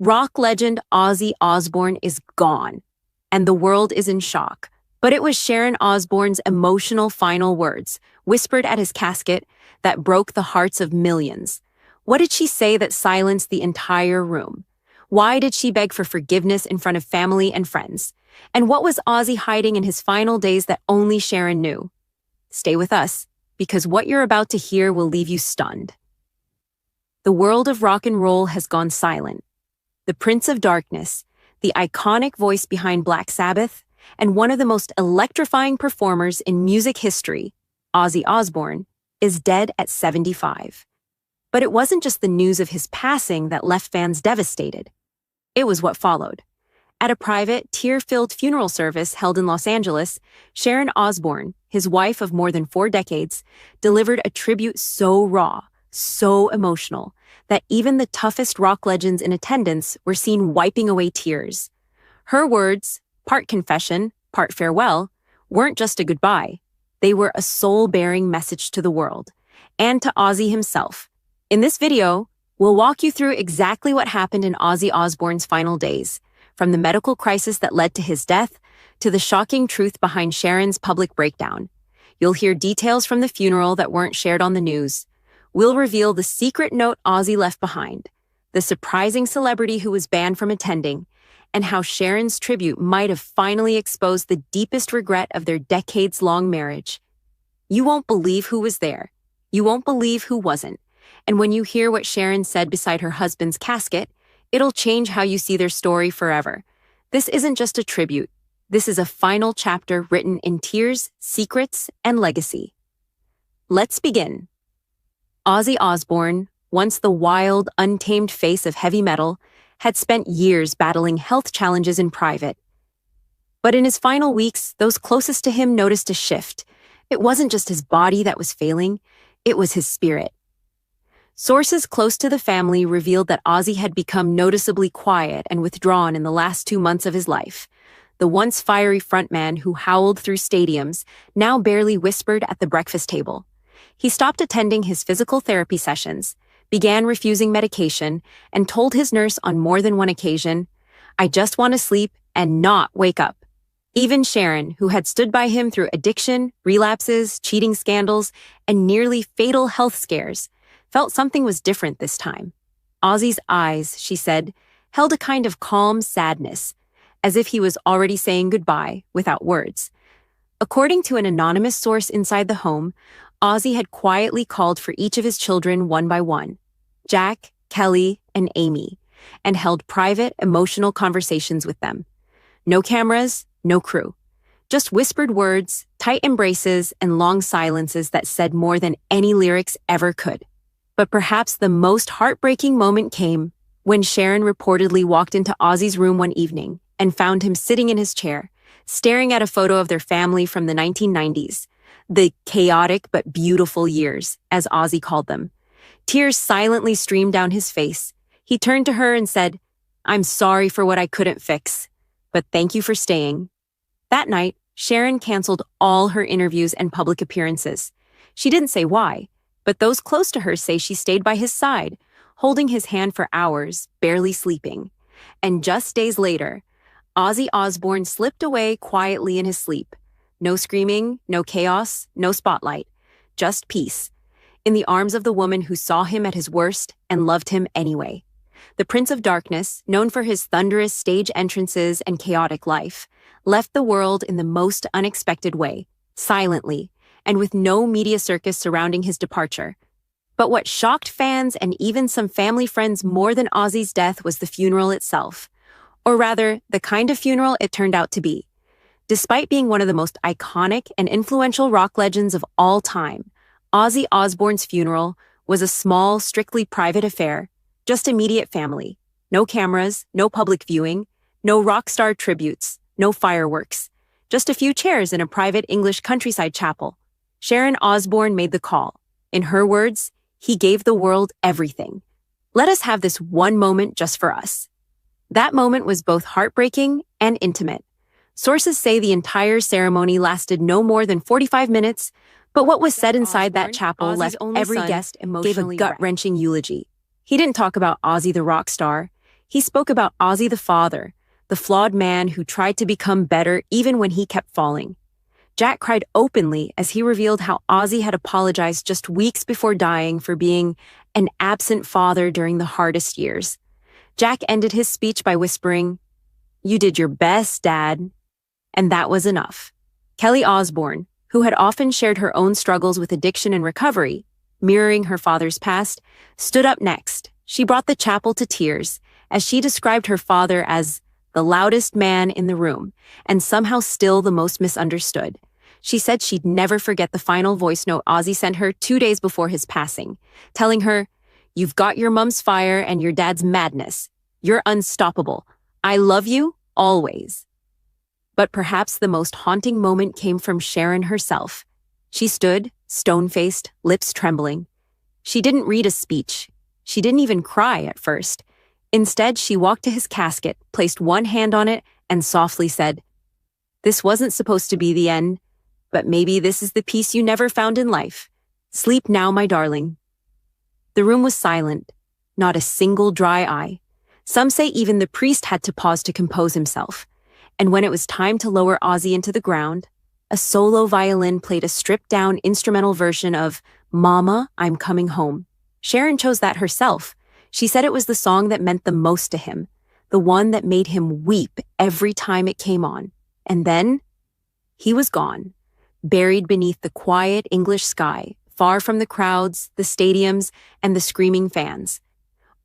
Rock legend Ozzy Osbourne is gone, and the world is in shock. But it was Sharon Osbourne's emotional final words, whispered at his casket, that broke the hearts of millions. What did she say that silenced the entire room? Why did she beg for forgiveness in front of family and friends? And what was Ozzy hiding in his final days that only Sharon knew? Stay with us, because what you're about to hear will leave you stunned. The world of rock and roll has gone silent. The Prince of Darkness, the iconic voice behind Black Sabbath, and one of the most electrifying performers in music history, Ozzy Osbourne, is dead at 75. But it wasn't just the news of his passing that left fans devastated. It was what followed. At a private, tear-filled funeral service held in Los Angeles, Sharon Osbourne, his wife of more than 4 decades, delivered a tribute so raw, so emotional, that even the toughest rock legends in attendance were seen wiping away tears. Her words, part confession, part farewell, weren't just a goodbye. They were a soul-bearing message to the world, and to Ozzy himself. In this video, we'll walk you through exactly what happened in Ozzy Osbourne's final days, from the medical crisis that led to his death, to the shocking truth behind Sharon's public breakdown. You'll hear details from the funeral that weren't shared on the news. We'll reveal the secret note Ozzy left behind, the surprising celebrity who was banned from attending, and how Sharon's tribute might have finally exposed the deepest regret of their decades-long marriage. You won't believe who was there. You won't believe who wasn't. And when you hear what Sharon said beside her husband's casket, it'll change how you see their story forever. This isn't just a tribute. This is a final chapter written in tears, secrets, and legacy. Let's begin. Ozzy Osbourne, once the wild, untamed face of heavy metal, had spent years battling health challenges in private. But in his final weeks, those closest to him noticed a shift. It wasn't just his body that was failing, it was his spirit. Sources close to the family revealed that Ozzy had become noticeably quiet and withdrawn in the last 2 months of his life. The once fiery frontman who howled through stadiums now barely whispered at the breakfast table. He stopped attending his physical therapy sessions, began refusing medication, and told his nurse on more than one occasion, "I just want to sleep and not wake up." Even Sharon, who had stood by him through addiction, relapses, cheating scandals, and nearly fatal health scares, felt something was different this time. Ozzy's eyes, she said, held a kind of calm sadness, as if he was already saying goodbye without words. According to an anonymous source inside the home, Ozzy had quietly called for each of his children one by one, Jack, Kelly, and Amy, and held private, emotional conversations with them. No cameras, no crew. Just whispered words, tight embraces, and long silences that said more than any lyrics ever could. But perhaps the most heartbreaking moment came when Sharon reportedly walked into Ozzy's room one evening and found him sitting in his chair, staring at a photo of their family from the 1990s, the chaotic but beautiful years, as Ozzy called them. Tears silently streamed down his face. He turned to her and said, "I'm sorry for what I couldn't fix, but thank you for staying." That night, Sharon canceled all her interviews and public appearances. She didn't say why, but those close to her say she stayed by his side, holding his hand for hours, barely sleeping. And just days later, Ozzy Osbourne slipped away quietly in his sleep. No screaming, no chaos, no spotlight, just peace, in the arms of the woman who saw him at his worst and loved him anyway. The Prince of Darkness, known for his thunderous stage entrances and chaotic life, left the world in the most unexpected way, silently, and with no media circus surrounding his departure. But what shocked fans and even some family friends more than Ozzy's death was the funeral itself. Or rather, the kind of funeral it turned out to be. Despite being one of the most iconic and influential rock legends of all time, Ozzy Osbourne's funeral was a small, strictly private affair, just immediate family. No cameras, no public viewing, no rock star tributes, no fireworks. Just a few chairs in a private English countryside chapel. Sharon Osbourne made the call. In her words, he gave the world everything. Let us have this one moment just for us. That moment was both heartbreaking and intimate. Sources say the entire ceremony lasted no more than 45 minutes, but what was said inside that chapel left every guest emotionally gave a gut-wrenching eulogy. He didn't talk about Ozzy the rock star. He spoke about Ozzy the father, the flawed man who tried to become better even when he kept falling. Jack cried openly as he revealed how Ozzy had apologized just weeks before dying for being an absent father during the hardest years. Jack ended his speech by whispering, "You did your best, Dad." And that was enough. Kelly Osbourne, who had often shared her own struggles with addiction and recovery, mirroring her father's past, stood up next. She brought the chapel to tears as she described her father as the loudest man in the room and somehow still the most misunderstood. She said she'd never forget the final voice note Ozzy sent her 2 days before his passing, telling her, "You've got your mom's fire and your dad's madness. You're unstoppable. I love you, always." But perhaps the most haunting moment came from Sharon herself. She stood, stone-faced, lips trembling. She didn't read a speech. She didn't even cry at first. Instead, she walked to his casket, placed one hand on it, and softly said, "This wasn't supposed to be the end, but maybe this is the peace you never found in life. Sleep now, my darling." The room was silent, not a single dry eye. Some say even the priest had to pause to compose himself. And when it was time to lower Ozzy into the ground, a solo violin played a stripped-down instrumental version of "Mama, I'm Coming Home." Sharon chose that herself. She said it was the song that meant the most to him, the one that made him weep every time it came on. And then, he was gone, buried beneath the quiet English sky, far from the crowds, the stadiums, and the screaming fans.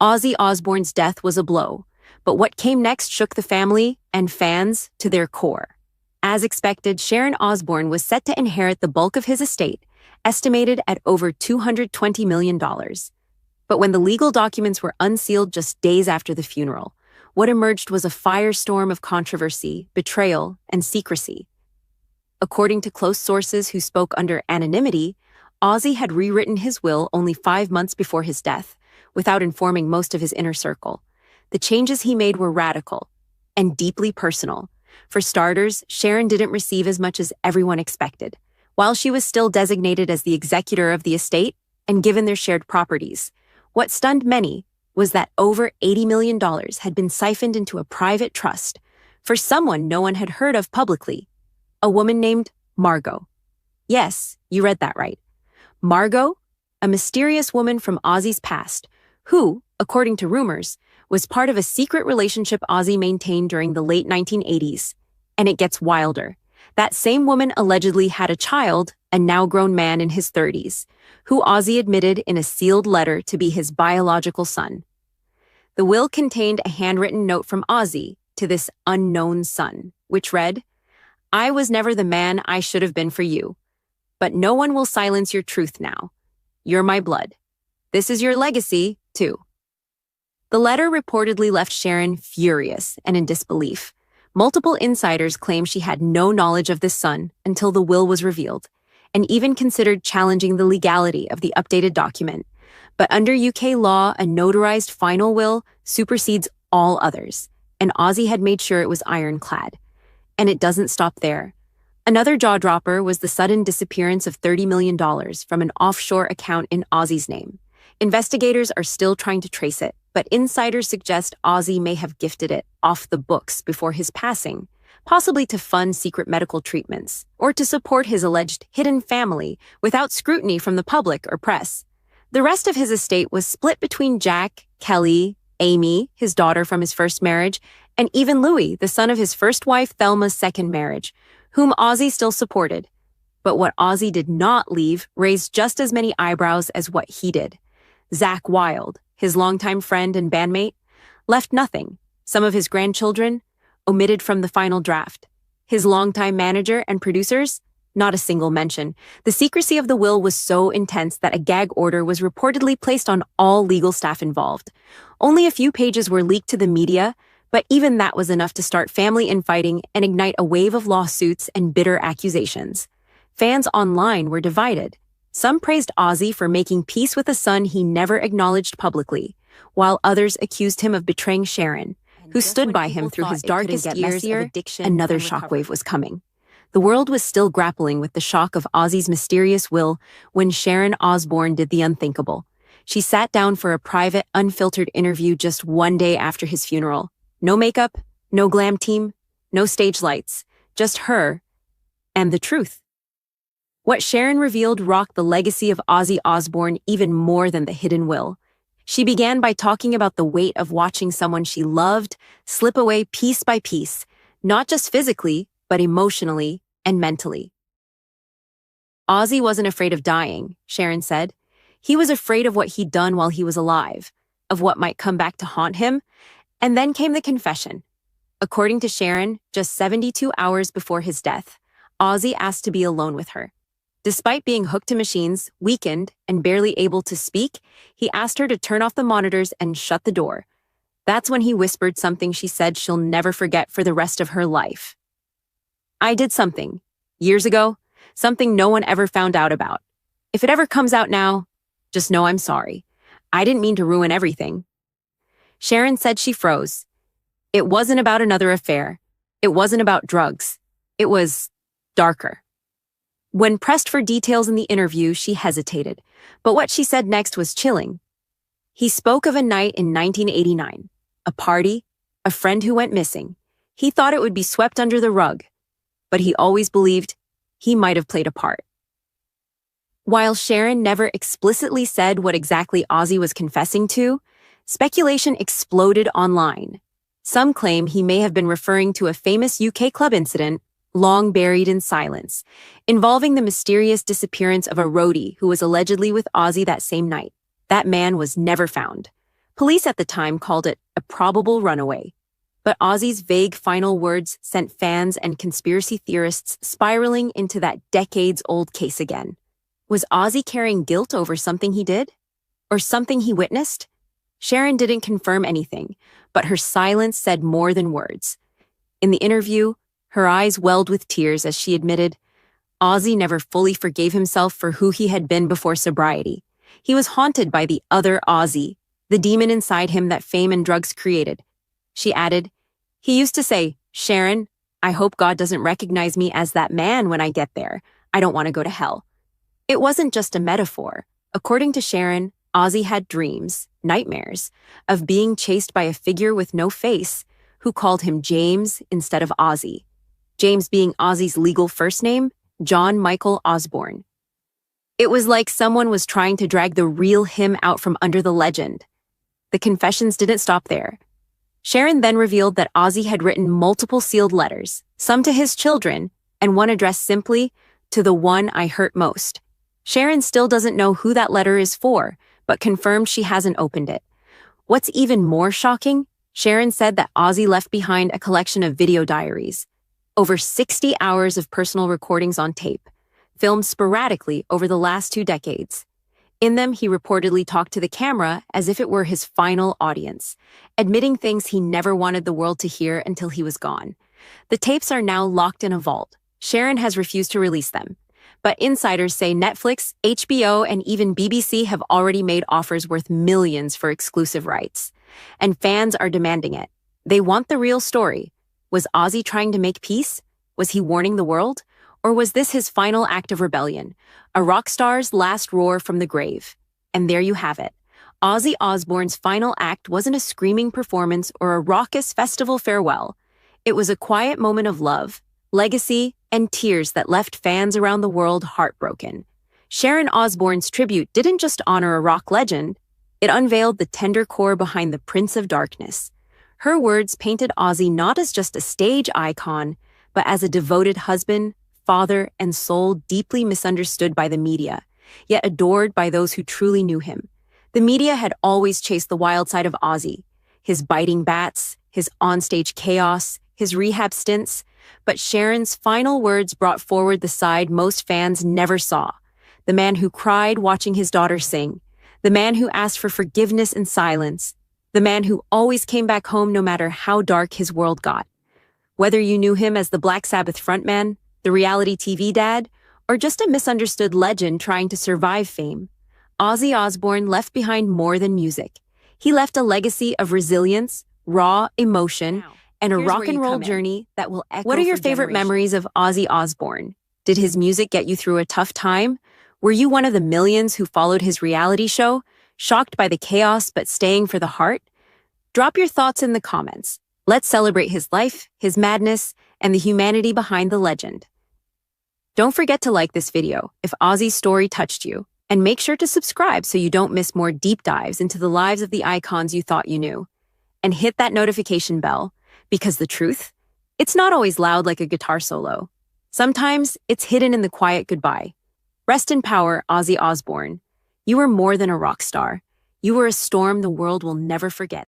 Ozzy Osbourne's death was a blow, but what came next shook the family and fans to their core. As expected, Sharon Osbourne was set to inherit the bulk of his estate, estimated at over $220 million. But when the legal documents were unsealed just days after the funeral, what emerged was a firestorm of controversy, betrayal, and secrecy. According to close sources who spoke under anonymity, Ozzy had rewritten his will only 5 months before his death, without informing most of his inner circle. The changes he made were radical and deeply personal. For starters, Sharon didn't receive as much as everyone expected. While she was still designated as the executor of the estate and given their shared properties, what stunned many was that over $80 million had been siphoned into a private trust for someone no one had heard of publicly, a woman named Margot. Yes, you read that right. Margot, a mysterious woman from Ozzy's past, who, according to rumors, was part of a secret relationship Ozzy maintained during the late 1980s. And it gets wilder. That same woman allegedly had a child, a now-grown man in his 30s, who Ozzy admitted in a sealed letter to be his biological son. The will contained a handwritten note from Ozzy to this unknown son, which read, "I was never the man I should have been for you, but no one will silence your truth now. You're my blood. This is your legacy, too." The letter reportedly left Sharon furious and in disbelief. Multiple insiders claim she had no knowledge of this son until the will was revealed, and even considered challenging the legality of the updated document. But under UK law, a notarized final will supersedes all others, and Ozzy had made sure it was ironclad. And it doesn't stop there. Another jaw-dropper was the sudden disappearance of $30 million from an offshore account in Ozzy's name. Investigators are still trying to trace it, but insiders suggest Ozzy may have gifted it off the books before his passing, possibly to fund secret medical treatments, or to support his alleged hidden family without scrutiny from the public or press. The rest of his estate was split between Jack, Kelly, Amy, his daughter from his first marriage, and even Louis, the son of his first wife Thelma's second marriage, whom Ozzy still supported. But what Ozzy did not leave raised just as many eyebrows as what he did. Zakk Wylde, his longtime friend and bandmate, left nothing. Some of his grandchildren, omitted from the final draft. His longtime manager and producers, not a single mention. The secrecy of the will was so intense that a gag order was reportedly placed on all legal staff involved. Only a few pages were leaked to the media, but even that was enough to start family infighting and ignite a wave of lawsuits and bitter accusations. Fans online were divided. Some praised Ozzy for making peace with a son he never acknowledged publicly, while others accused him of betraying Sharon, who stood by him through his darkest years of addiction. Another shockwave was coming. The world was still grappling with the shock of Ozzy's mysterious will when Sharon Osbourne did the unthinkable. She sat down for a private, unfiltered interview just one day after his funeral. No makeup, no glam team, no stage lights, just her and the truth. What Sharon revealed rocked the legacy of Ozzy Osbourne even more than the hidden will. She began by talking about the weight of watching someone she loved slip away piece by piece, not just physically, but emotionally and mentally. Ozzy wasn't afraid of dying, Sharon said. He was afraid of what he'd done while he was alive, of what might come back to haunt him. And then came the confession. According to Sharon, just 72 hours before his death, Ozzy asked to be alone with her. Despite being hooked to machines, weakened, and barely able to speak, he asked her to turn off the monitors and shut the door. That's when he whispered something she said she'll never forget for the rest of her life. "I did something, years ago, something no one ever found out about. If it ever comes out now, just know I'm sorry. I didn't mean to ruin everything." Sharon said she froze. It wasn't about another affair. It wasn't about drugs. It was darker. When pressed for details in the interview, she hesitated, but what she said next was chilling. He spoke of a night in 1989, a party, a friend who went missing. He thought it would be swept under the rug, but he always believed he might have played a part. While Sharon never explicitly said what exactly Ozzy was confessing to, speculation exploded online. Some claim he may have been referring to a famous UK club incident, long buried in silence, involving the mysterious disappearance of a roadie who was allegedly with Ozzy that same night. That man was never found. Police at the time called it a probable runaway. But Ozzy's vague final words sent fans and conspiracy theorists spiraling into that decades-old case again. Was Ozzy carrying guilt over something he did? Or something he witnessed? Sharon didn't confirm anything, but her silence said more than words. In the interview, her eyes welled with tears as she admitted, Ozzy never fully forgave himself for who he had been before sobriety. He was haunted by the other Ozzy, the demon inside him that fame and drugs created. She added, "He used to say, 'Sharon, I hope God doesn't recognize me as that man when I get there. I don't want to go to hell.'" It wasn't just a metaphor. According to Sharon, Ozzy had dreams, nightmares, of being chased by a figure with no face who called him James instead of Ozzy. James being Ozzy's legal first name, John Michael Osbourne. It was like someone was trying to drag the real him out from under the legend. The confessions didn't stop there. Sharon then revealed that Ozzy had written multiple sealed letters, some to his children, and one addressed simply, "To the one I hurt most." Sharon still doesn't know who that letter is for, but confirmed she hasn't opened it. What's even more shocking, Sharon said that Ozzy left behind a collection of video diaries. Over 60 hours of personal recordings on tape, filmed sporadically over the last 2 decades. In them, he reportedly talked to the camera as if it were his final audience, admitting things he never wanted the world to hear until he was gone. The tapes are now locked in a vault. Sharon has refused to release them. But insiders say Netflix, HBO, and even BBC have already made offers worth millions for exclusive rights. And fans are demanding it. They want the real story. Was Ozzy trying to make peace? Was he warning the world? Or was this his final act of rebellion? A rock star's last roar from the grave. And there you have it. Ozzy Osbourne's final act wasn't a screaming performance or a raucous festival farewell. It was a quiet moment of love, legacy, and tears that left fans around the world heartbroken. Sharon Osbourne's tribute didn't just honor a rock legend, it unveiled the tender core behind the Prince of Darkness. Her words painted Ozzy not as just a stage icon, but as a devoted husband, father, and soul deeply misunderstood by the media, yet adored by those who truly knew him. The media had always chased the wild side of Ozzy, his biting bats, his onstage chaos, his rehab stints, but Sharon's final words brought forward the side most fans never saw. The man who cried watching his daughter sing, the man who asked for forgiveness in silence, the man who always came back home no matter how dark his world got. Whether you knew him as the Black Sabbath frontman, the reality TV dad, or just a misunderstood legend trying to survive fame, Ozzy Osbourne left behind more than music. He left a legacy of resilience, raw emotion, and a rock and roll journey that will echo. What are your favorite memories of Ozzy Osbourne? Did his music get you through a tough time? Were you one of the millions who followed his reality show? Shocked by the chaos but staying for the heart? Drop your thoughts in the comments. Let's celebrate his life, his madness, and the humanity behind the legend. Don't forget to like this video if Ozzy's story touched you, and make sure to subscribe so you don't miss more deep dives into the lives of the icons you thought you knew. And hit that notification bell, because the truth, it's not always loud like a guitar solo. Sometimes it's hidden in the quiet goodbye. Rest in power, Ozzy Osbourne. You were more than a rock star. You were a storm the world will never forget.